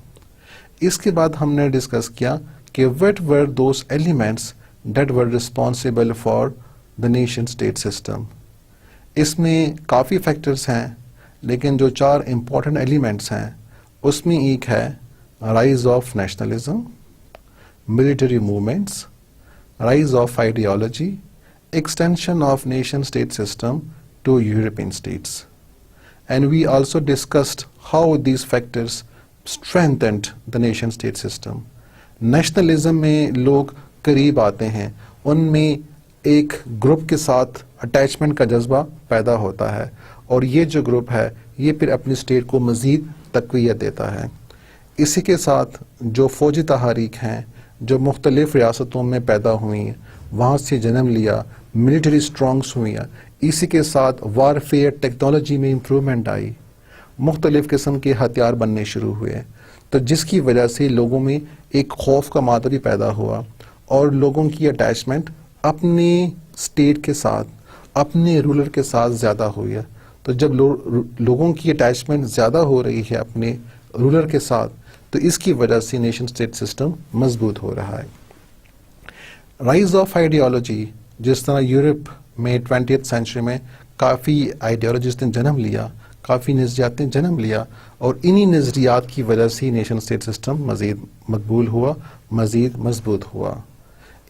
A: इसके बाद हमने डिस्कस किया कि what were those elements that were responsible for the nation state system. इसमें काफ़ी फैक्टर्स हैं लेकिन जो चार इम्पोर्टेंट एलिमेंट्स हैं उसमें एक है rise of nationalism, military movements, rise of ideology, extension of nation-state system to European states. And we also discussed how these factors strengthened the nation-state system. Nationalism में लोग करीब आते हैं, उनमें एक ग्रुप के साथ अटैचमेंट का जज्बा पैदा होता है और ये जो ग्रुप है ये फिर अपनी स्टेट को मज़ीद तक़वियत देता है. इसी के साथ जो फ़ौजी तहारीक हैं जो मुख्तलिफ रियासतों में पैदा हुई, वहाँ से जन्म लिया, मिलिट्री स्ट्रॉन्ग्स हुई, इसी के साथ वारफेयर टेक्नोलॉजी में इम्प्रूवमेंट आई, मुख्तलिफ किस्म के हथियार बनने शुरू हुए, तो जिसकी वजह से लोगों में एक खौफ का मादा भी पैदा हुआ और लोगों की अटैचमेंट अपने स्टेट के साथ, अपने रूलर के साथ ज़्यादा हुई. तो जब लोगों की अटैचमेंट ज़्यादा हो रही है अपने रूलर के साथ तो इसकी वजह से नेशन स्टेट सिस्टम मजबूत हो रहा है. राइज ऑफ आइडियोलॉजी, जिस तरह यूरोप में 20th सेंचुरी में काफ़ी आइडियोलॉजीज ने जन्म लिया, काफ़ी नज़रियात ने जन्म लिया और इन्हीं नज़रियात की वजह से नेशन स्टेट सिस्टम मज़ीद मकबूल हुआ, मज़ीद मजबूत हुआ.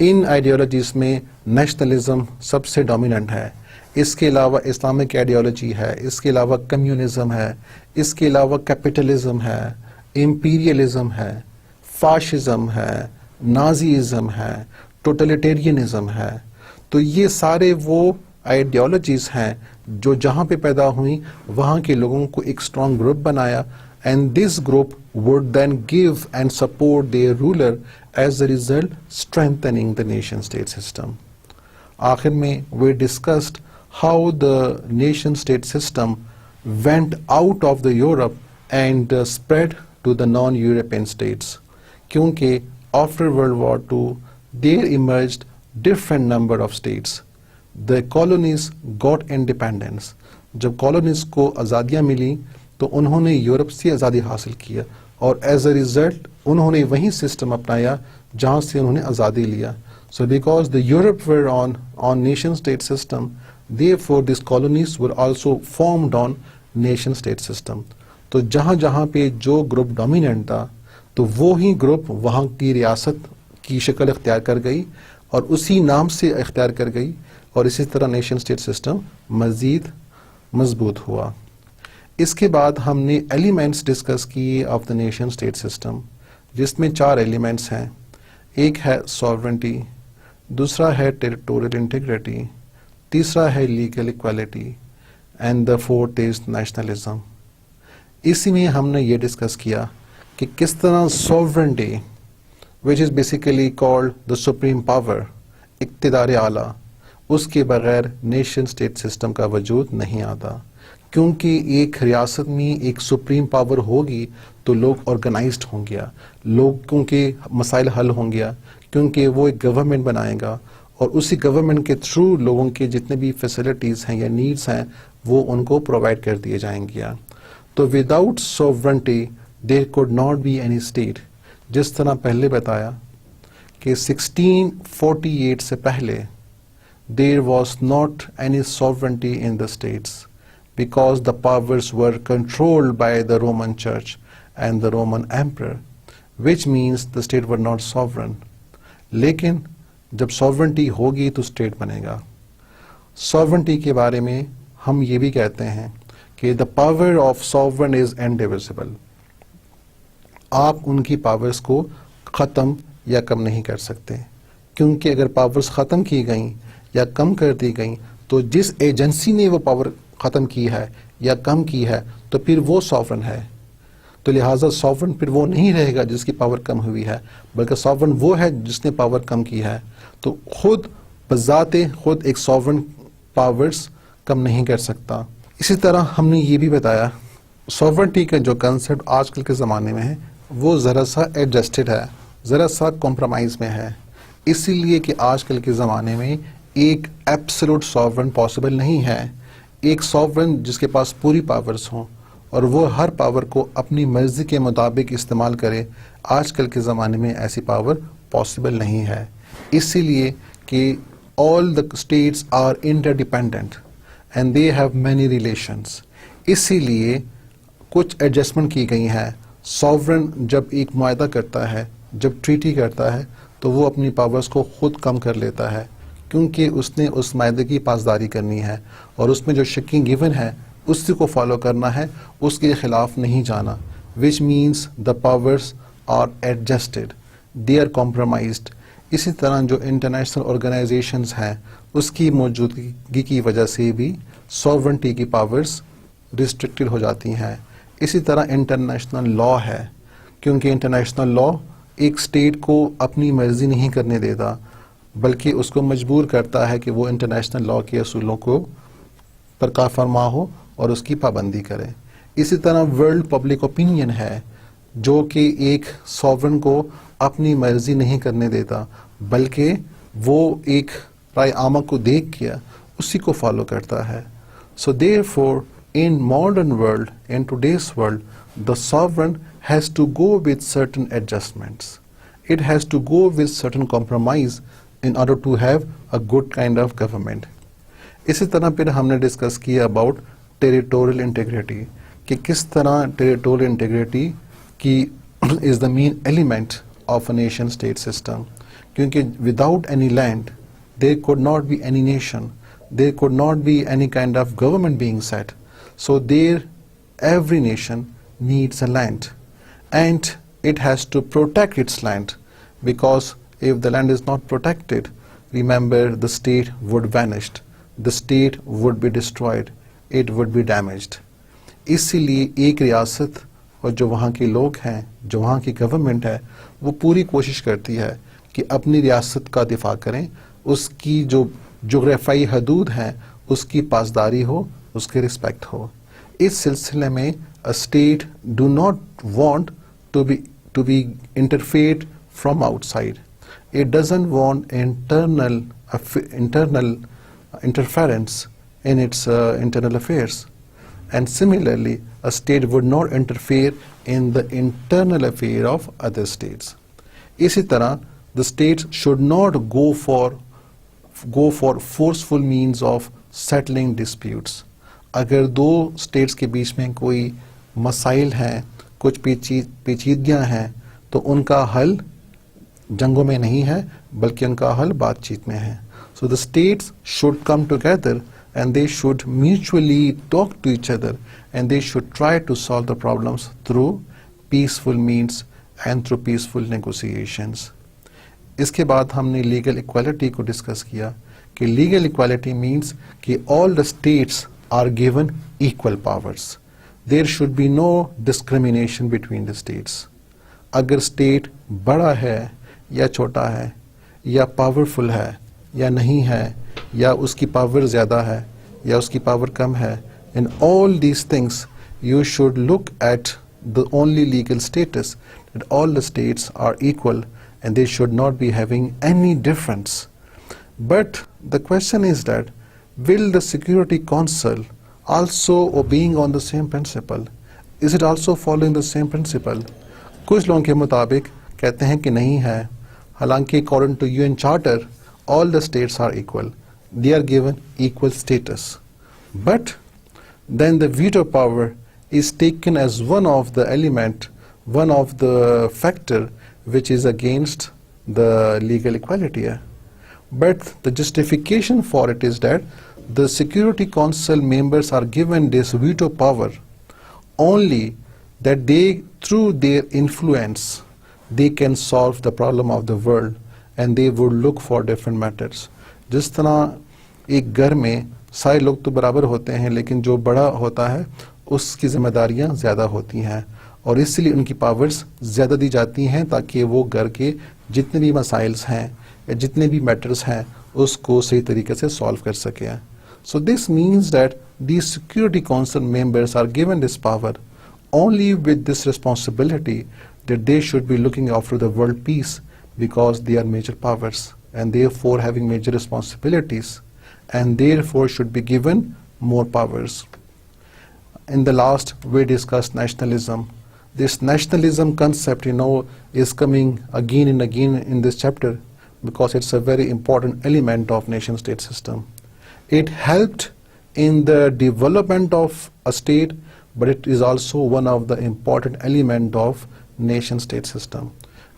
A: इन आइडियोलॉजीज़ में नेशनलिज्म सबसे डोमिनेंट है, इसके अलावा इस्लामिक आइडियोलॉजी है, इसके अलावा कम्युनिज़म है, इसके अलावा कैपिटलिज़म है, इम्पीरियलिज्म है, फाशिज्म है, नाजीज़म है, टोटलिटेरियनिज्म है. तो ये सारे वो आइडियोलॉजीज़ हैं जो जहाँ पे पैदा हुई वहाँ के लोगों को एक स्ट्रॉन्ग ग्रुप बनाया and this group would then give and support their ruler, as a result strengthening the nation state system. आखिर में we discussed how the nation state system went out of the Europe and spread to the non-European states. क्योंकि after World War II there emerged different number of states. The colonies got independence. जब colonies को आज़ादियाँ मिली तो उन्होंने Europe से आज़ादी हासिल किया और एज अ रिजल्ट उन्होंने वही सिस्टम अपनाया जहाँ से उन्होंने आज़ादी लिया. So because the Europe were on nation state system, therefore these colonies were also formed on nation state system. तो जहाँ जहाँ पे जो ग्रुप डोमिनेंट था तो वो ही ग्रुप वहाँ की रियासत की शक्ल इख्तियार कर गई और उसी नाम से इख्तियार कर गई और इसी तरह नेशन स्टेट सिस्टम मज़ीद मजबूत हुआ. इसके बाद हमने एलिमेंट्स डिस्कस किए of the nation state system, जिसमें 4 एलिमेंट्स हैं. एक है सॉवरेंटी, दूसरा है टेरिटोरियल इंटीग्रिटी, तीसरा है legal equality and the fourth is nationalism. इसी में हमने ये डिस्कस किया कि किस तरह sovereignty, which is basically called the supreme power, इक़्तिदार आला, उसके बगैर नेशन स्टेट सिस्टम का वजूद नहीं आता, क्योंकि एक रियासत में एक सुप्रीम पावर होगी तो लोग ऑर्गेनाइज्ड होंगे, लोगों के मसाइल हल होंगे, क्योंकि वो एक गवर्नमेंट बनाएगा और उसी गवर्नमेंट के थ्रू लोगों के जितने भी फैसिलिटीज़ हैं या नीड्स हैं वो उनको प्रोवाइड कर दिए जाएंगे. तो without sovereignty there could not be any state. जिस तरह पहले बताया कि 1648 से पहले there was not any sovereignty in the states because the powers were controlled by the Roman Church and the Roman Emperor, which means the state were not sovereign. लेकिन जब sovereignty होगी तो state बनेगा. Sovereignty के बारे में हम ये भी कहते हैं कि the power of sovereign is indivisible. आप उनकी powers को ख़त्म या कम नहीं कर सकते, क्योंकि अगर powers ख़त्म की गई या कम कर दी गई तो जिस एजेंसी ने वो पावर ख़त्म की है या कम की है तो फिर वो सॉवरन है. तो लिहाजा सॉवरन फिर वो नहीं रहेगा जिसकी पावर कम हुई है, बल्कि सॉवरन वो है जिसने पावर कम की है. तो खुद बजाते खुद एक सॉवरन पावर्स कम नहीं कर सकता. इसी तरह हमने ये भी बताया सॉवरनिटी का जो कंसेप्ट आजकल के ज़माने में है वो ज़रा सा एडजस्टेड है, ज़रा सा कॉम्प्रोमाइज़ में है, इसीलिए कि आजकल के ज़माने में एक एब्सोल्यूट सॉवरन पॉसिबल नहीं है. एक सॉवरन जिसके पास पूरी पावर्स हों और वो हर पावर को अपनी मर्जी के मुताबिक इस्तेमाल करे, आजकल के ज़माने में ऐसी पावर पॉसिबल नहीं है. इसीलिए कि all the states are interdependent and they have many relations. इसीलिए कुछ एडजस्टमेंट की गई हैं. सॉवरन जब एक मुआहदा करता है, जब ट्रीटी करता है, तो वो अपनी पावर्स को खुद कम कर लेता है, क्योंकि उसने उस मायदे की पासदारी करनी है और उसमें जो शक्की गिवन है उसी को फॉलो करना है, उसके खिलाफ नहीं जाना. Which means the powers are adjusted, they are compromised. इसी तरह जो इंटरनेशनल ऑर्गेनाइजेशंस हैं उसकी मौजूदगी की वजह से भी सॉवरेंटी की पावर्स रिस्ट्रिक्टेड हो जाती हैं. इसी तरह इंटरनेशनल लॉ है, क्योंकि इंटरनेशनल लॉ एक स्टेट को अपनी मर्जी नहीं करने देता, बल्कि उसको मजबूर करता है कि वो इंटरनेशनल लॉ के असूलों को पर का फरमा हो और उसकी पाबंदी करे. इसी तरह वर्ल्ड पब्लिक ओपिनियन है, जो कि एक सॉवरन को अपनी मर्जी नहीं करने देता, बल्कि वो एक राय आमा को देख के उसी को फॉलो करता है. So therefore in modern world, in today's world, the sovereign has to go with certain adjustments. It has to go with certain compromise in order to have a good kind of government. इसी तरह फिर हमने discuss किया about territorial integrity कि किस तरह territorial integrity की is the main element of a nation state system, क्योंकि without any land there could not be any nation, there could not be any kind of government being set. So there every nation needs a land and it has to protect its land, because if the land is not protected, remember the state would vanish, the state would be destroyed, it would be damaged. इसीलिए एक रियासत और जो वहाँ के लोग हैं, जो वहाँ की गवर्नमेंट है, वो पूरी कोशिश करती है कि अपनी रियासत का दिफा करें, उसकी जो जोग्राफियाई हदूद हैं उसकी पासदारी हो, उसकी रिस्पेक्ट हो. इस सिलसिले में a state do not want to be interfered from outside. It doesn't want internal interference in its internal affairs. And similarly, a state would not interfere in the internal affair of other states. इसी तरह the states should not go for forceful means of settling disputes. अगर दो states के बीच में कोई मसाइल हैं, कुछ पेचीदगियाँ हैं, तो उनका हल जंगों में नहीं है, बल्कि उनका हल बातचीत में है. So the states should come together and they should mutually talk to each other and they should try to solve the problems through peaceful means and through peaceful negotiations. इसके बाद हमने लीगल इक्वालिटी को discuss किया कि legal equality means कि all the states are given equal powers. There should be no discrimination between the states. अगर state बड़ा है या छोटा है, या पावरफुल है या नहीं है, या उसकी पावर ज़्यादा है या उसकी पावर कम है, in all these things you should look at the only legal status, that all the states are equal and they should not be having any difference. But the question is that, will the Security Council also obeying on the same principle? Is it also following the same principle? कुछ लोगों के मुताबिक कहते हैं कि नहीं है, हालांकि according to UN Charter all the states are equal, they are given equal status. But then the veto power is taken as one of the element, one of the factor which is against the legal equality. But the justification for it is that the Security Council members are given this veto power only that they, through their influence, they can solve the problem of the world and they would look for different methods. जिस तरह एक घर में सारे लोग तो बराबर होते हैं, लेकिन जो बड़ा होता है उसकी जिम्मेदारियां ज़्यादा होती हैं और इसलिए उनकी पावर्स ज़्यादा दी जाती हैं ताकि वो घर के जितने भी मसाइल्स हैं या जितने भी मैटर्स हैं उसको सही तरीके से सॉल्व कर सकें. So this means that these Security Council members are given this power only with this responsibility that they should be looking after the world peace, because they are major powers and therefore having major responsibilities and therefore should be given more powers. In the last we discussed nationalism. This nationalism concept, is coming again and again in this chapter because it's a very important element of nation-state system. It helped in the development of a state, but it is also one of the important element of nation-state system.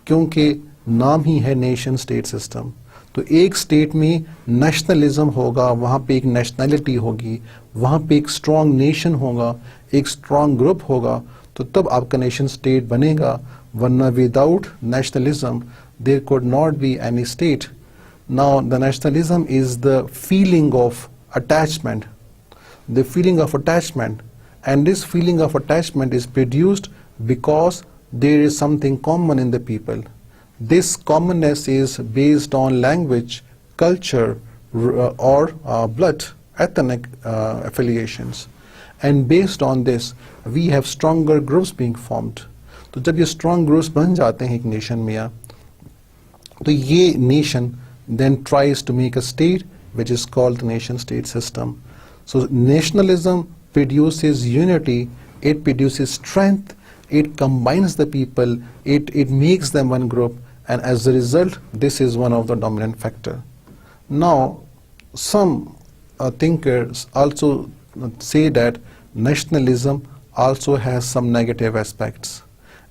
A: क्योंकि नाम ही है nation state system, तो एक state में nationalism होगा, वहाँ पे एक नेशनैलिटी होगी, वहाँ पे एक स्ट्रॉन्ग नेशन होगा, एक स्ट्रॉन्ग ग्रुप होगा, तो तब आपका नेशन स्टेट बनेगा. वरना without nationalism there could not be any state. Now the nationalism is the feeling of attachment, and this feeling of attachment is produced because there is something common in the people. This commonness is based on language, culture, or blood, ethnic affiliations, and based on this we have stronger groups being formed. तो जब ये strong groups बन जाते हैं एक nation में, तो ये nation then tries to make a state which is called the nation-state system. So nationalism produces unity, it produces strength, it combines the people, it makes them one group, and as a result this is one of the dominant factor. Now some thinkers also say that nationalism also has some negative aspects.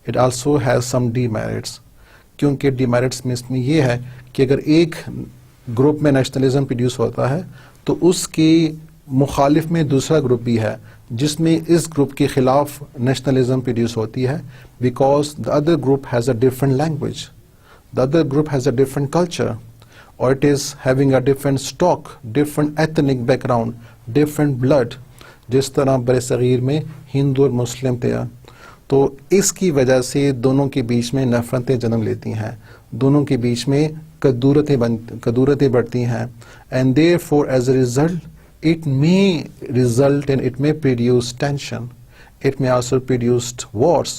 A: It also has some demerits. क्योंकि demerits में इसमें ये है कि अगर एक group में nationalism produce होता है तो उसके मुखालिफ में दूसरा ग्रुप भी है जिसमें इस ग्रुप के खिलाफ नेशनलिज्म प्रोड्यूस होती है, because the other group has a different language, the other group has a different culture, और it is having a different stock, different ethnic background, different blood. जिस तरह बरसगीर में हिंदू और मुस्लिम थे, तो इसकी वजह से दोनों के बीच में नफरतें जन्म लेती हैं, दोनों के बीच में कदूरतें बढ़ती हैं, and therefore as a result it may result and it may produce tension, it may also produce wars.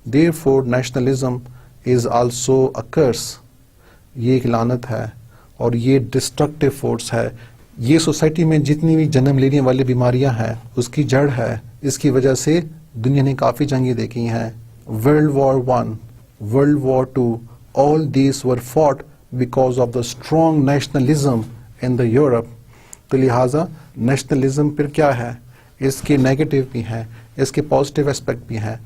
A: Therefore nationalism is also a curse. ये एक लानत है और ये डिस्ट्रक्टिव फोर्स है. ये सोसाइटी में जितनी भी जन्म लेने वाली बीमारियां हैं उसकी जड़ है. इसकी वजह से दुनिया ने काफ़ी जंगें देखी हैं. World War I, World War II, all these were fought because of the strong nationalism in the Europe. तो लिहाजा नेशनलिज्म फिर क्या है, इसके नेगेटिव भी हैं, इसके पॉजिटिव एस्पेक्ट भी हैं,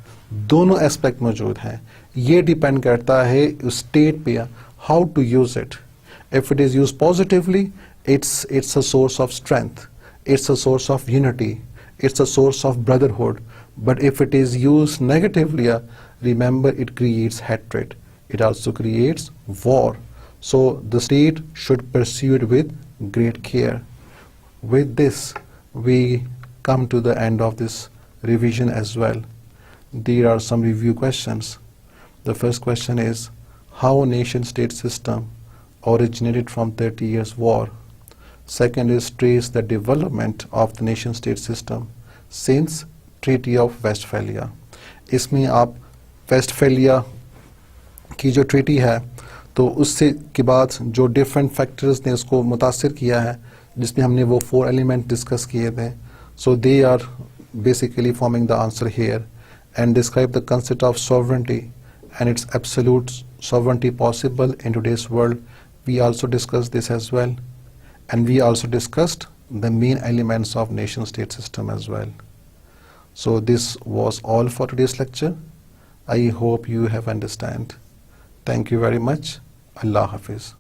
A: दोनों एस्पेक्ट मौजूद हैं. ये डिपेंड करता है उस स्टेट पे, how to use it. If it is use positively, it's a source of strength, it's a source of unity, it's a source of brotherhood. But if it is used negatively, remember it creates hatred, it also creates war. So the state should pursue it with great care. With this, we come to the end of this revision as well. There are some review questions. The first question is, how a nation-state system originated from 30 years war? Second is, trace the development of the nation-state system since Treaty of Westphalia. इसमें आप Westphalia की जो treaty है तो उससे के बाद जो डिफरेंट फैक्टर्स ने उसको मुतासिर किया है, जिसमें हमने वो 4 एलिमेंट डिस्कस किए थे. So they are basically forming the answer here, and describe the concept of sovereignty and its absolute sovereignty possible in today's world. We also discussed this as well, and we also discussed the main elements of nation-state system as well. So this was all for today's lecture. I hope you have understand. Thank you very much. Allah Hafiz.